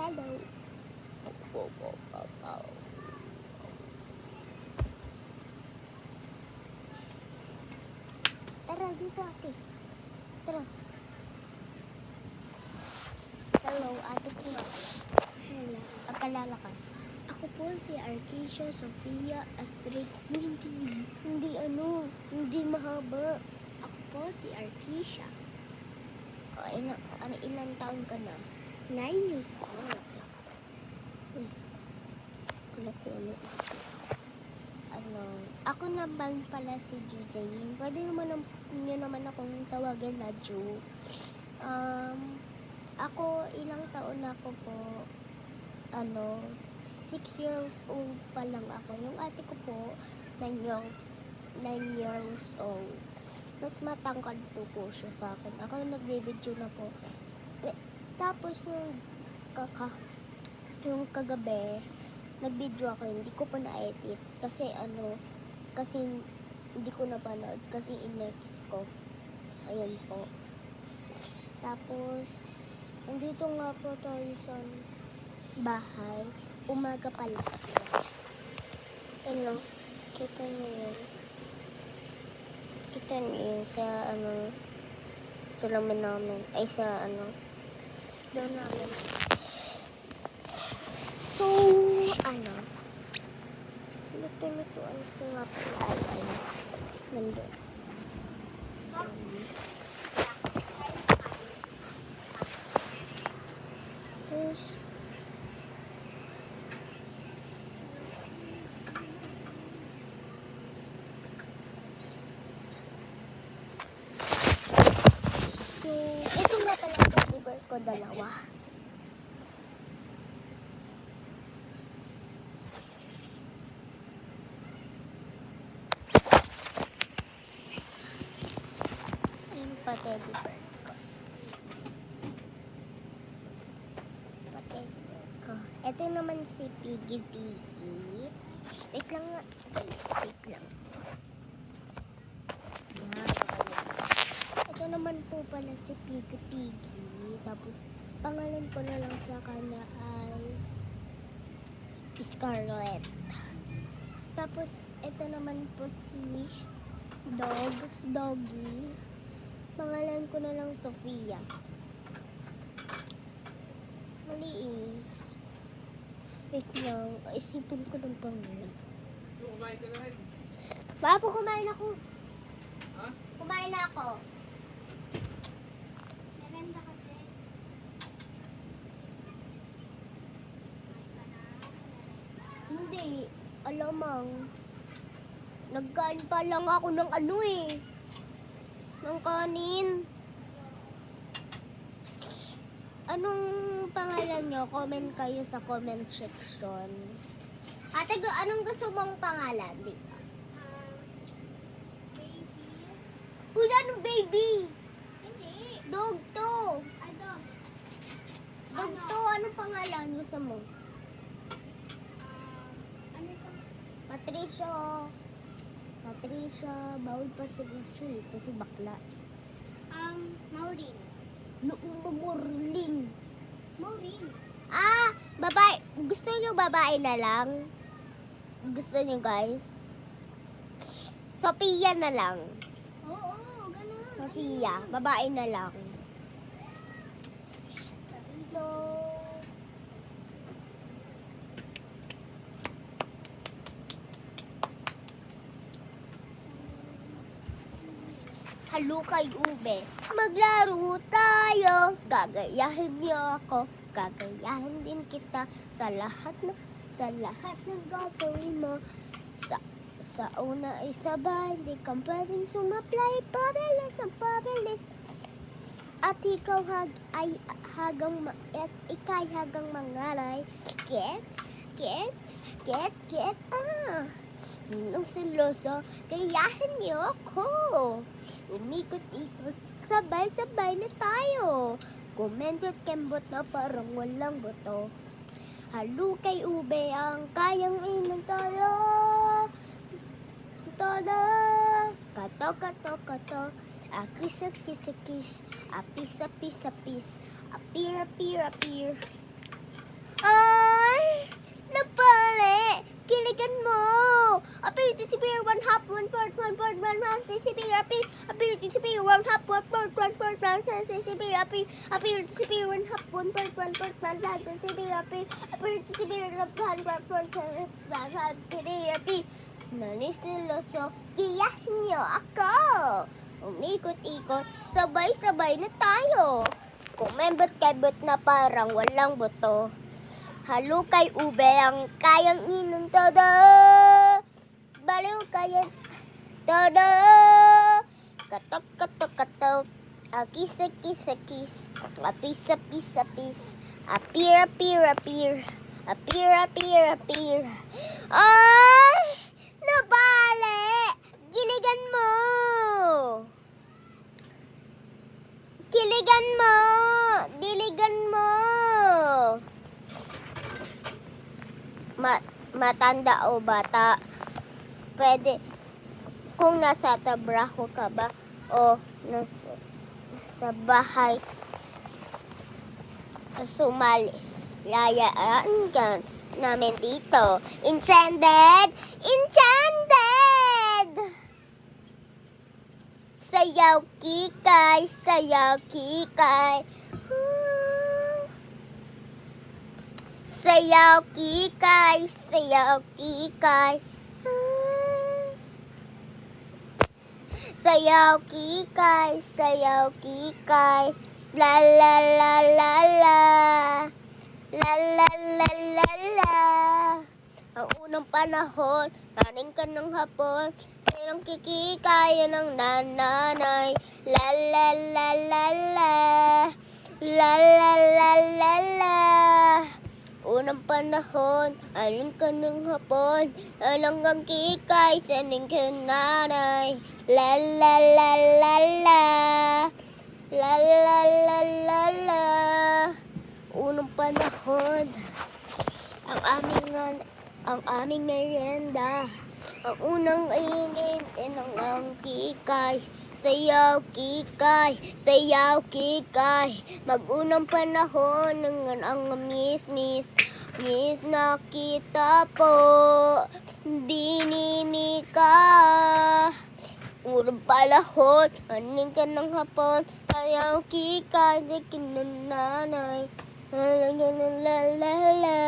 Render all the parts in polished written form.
Hello. Wow, wow, wow, wow. Tara, dito ate. Tara. Hello, ate ko nga pala. Hello. Pagkalala ka. Ako po si Arkesia Sofia Astrid. Hindi mahaba. Ako po si Arkesia. Ilang taon ka na? 9 years old. Uy, ako naman pala si Juzaine. Pwede naman nyo naman akong tawagin na Ju. Ako, ilang taon na ako po, 6 years old pa lang ako. Yung ate ko po, 9 years old. Mas matangkad po siya sa akin. Ako yung nagbe-video na po. Tapos yung kagabi, nag-video ako, hindi ko pa na-edit. Kasi hindi ko napanood kasi in-next ko. Ayun po. Tapos, nandito nga po tayo sa bahay. Umaga pala. Kita niyo yun. Kita niyo yun sa sa lamin namin. Ay, sa doon namin. So, luto-lutuan ko nga pala ay nandun. Tapos, ito nga pala ang teddy bear ko, dalawa. Ayun pa, teddy bear ko. Ito naman si Piggy Piggy. Wait lang nga, guys. Wait lang. Ito naman po pala si Piggy Piggy. Tapos, pangalan ko na lang sa kanya ay Scarlett. Tapos, ito naman po si Doggy. Pangalan ko na lang Sofia. Mali eh. Wait lang, isipin ko ng pangalan. Kumain ka na rin. Papo, kumain ako. Ha? Kumain na ako. Maganda kasi. Hindi. Alamang. Nagkain pa lang ako ng ng kanin. Anong pangalan nyo? Comment kayo sa comment section. Ate, anong gusto mong pangalan? Baby. Uy, anong baby? Hindi. Dog to. Ay, dog. Dog to. Anong pangalan gusto mo? Ano ito? Patricia. Bawal Patricia eh. Kasi bakla. Maureen. Maureen. Babae. Gusto nyo babae na lang? Gusto nyo, guys? Sophia na lang. Oo, ganun. Sophia. Babae na lang. So, halo kay Ube. Maglaro tayo. Gagayahin niyo ako. Gagayahin din kita sa lahat ng gagawin mo. Sa una ay sabay, di ka pwedeng sumaplay. Pabilis ang pabilis. At ikaw ikay hagang mangalay. Get. Nung siloso, gayahin niyo ako. Umikot-ikot, sabay-sabay na tayo. Kumendot kembot na parang walang buto. Halo kay Ube ang kayang ilang tayo. Kato. Akis. Apis. Apir. Ability to be one half, one fourth, one fourth, one half, CCP, ability to be one half, one fourth, one fourth, one half, CCP, ability to be one half, one fourth, one fourth, one half, CCP, ability to be one half, one fourth, one half, CCP, nanisiloso, giyahin niyo ako. Umikot-ikot, sabay-sabay na tayo. Kumembot-kebot na parang walang buto. Halo kay ube ang kayang inom todo. Baliw kaya todo. Katok-katok-katok. Akis-akis-akis. Apis-apis-apis. Apir-apir-apir. Apir-apir-apir. Ay! Nabali! Giligan mo! Kiligan mo! Diligan mo! Matanda o bata, pwede kung nasa trabaho ka ba o nasa bahay, sumali layaan ka namin dito. Enchanted! Enchanted! Sayaw kikay, sayaw kikay. Sayaw kikay, sayaw kikay. Sayaw kikay, sayaw kikay. La la la la la. La la la la la. Ang unang panahon, naning ka ng hapon. Sinong kikikaya ng nanay. La la la la la. La la la la la. Unang panahon, aling ka ng hapon, alang ang kikay, saning ka nanay. La la la la la. La la la la la. Unang panahon, ang aming merienda. Ang unang ingin, ang kikay. Sayaw kikay, sayaw kikay. Mag-unang panahon ng ang miss nakita po. Binimika. Unang panahon, aning ka ng hapon. Sayaw kikay, di kinunanay. La la la la.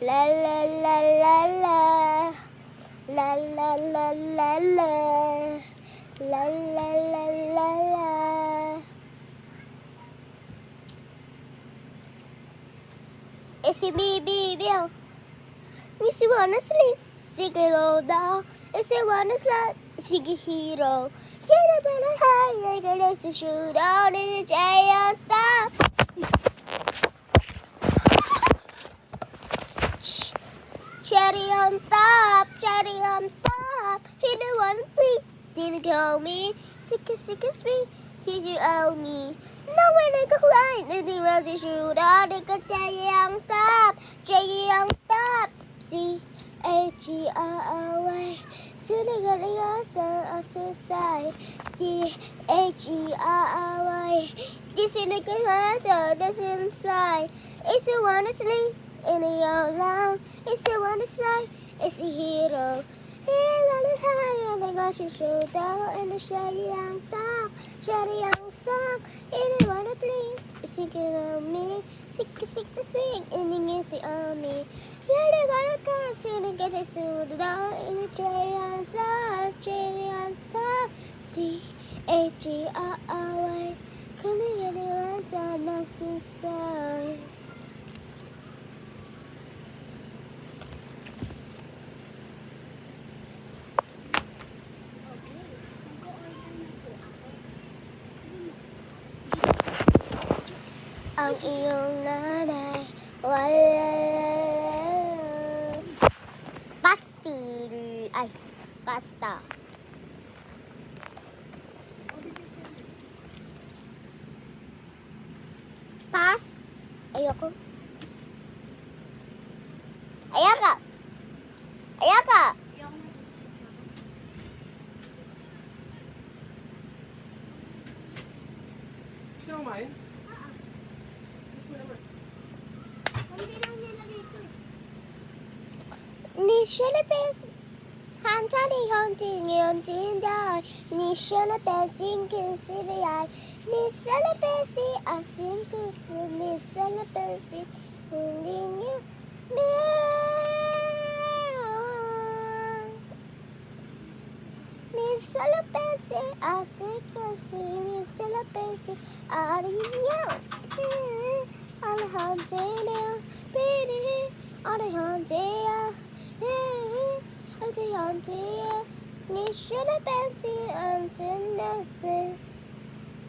La la la la la. La la la la la. La la la la la. Si Bibi Bill. Miss you wanna sleep? Sige low down. If you wanna slap, sige hero. Get up in a high, like a let's shoot out in the giant stuff. Cherry stop, stop. He don't wanna sleep. See the girl me, sick sweet. Did you owe me? No when I go line, then they run to shoot out. They got stop, stop. C-H-E-R-R-Y. Sinigaling on the side. C-H-E-R-R-Y. This is like a answer, doesn't slide. If you wanna sleep, in a young long. If you wanna slide, it's a hero. Here running high, and I got your shoot down, and the shady young talk, shady young song. If you wanna play, it's thinking of me. 6 and the music on me. Really gotta cause you to get it suited down in the crayon side, crayon star. C-H-E-R-R-Y. Couldn't get it once on the side. Ang iyong nanay, wala. Pastil. Ay, pasta. Ayoko. Ayaka. Ayaka. Gusto mo kumain? Ni Shelly Pes. 他的红景眼睛的，你说了悲心故事的爱，你说了悲心爱情故事，你说了悲心，你没你说了悲心爱情故事，你说了悲心爱情呀，爱的红景的，比你爱的红景呀。爱的样子，你说的悲心，安静的事。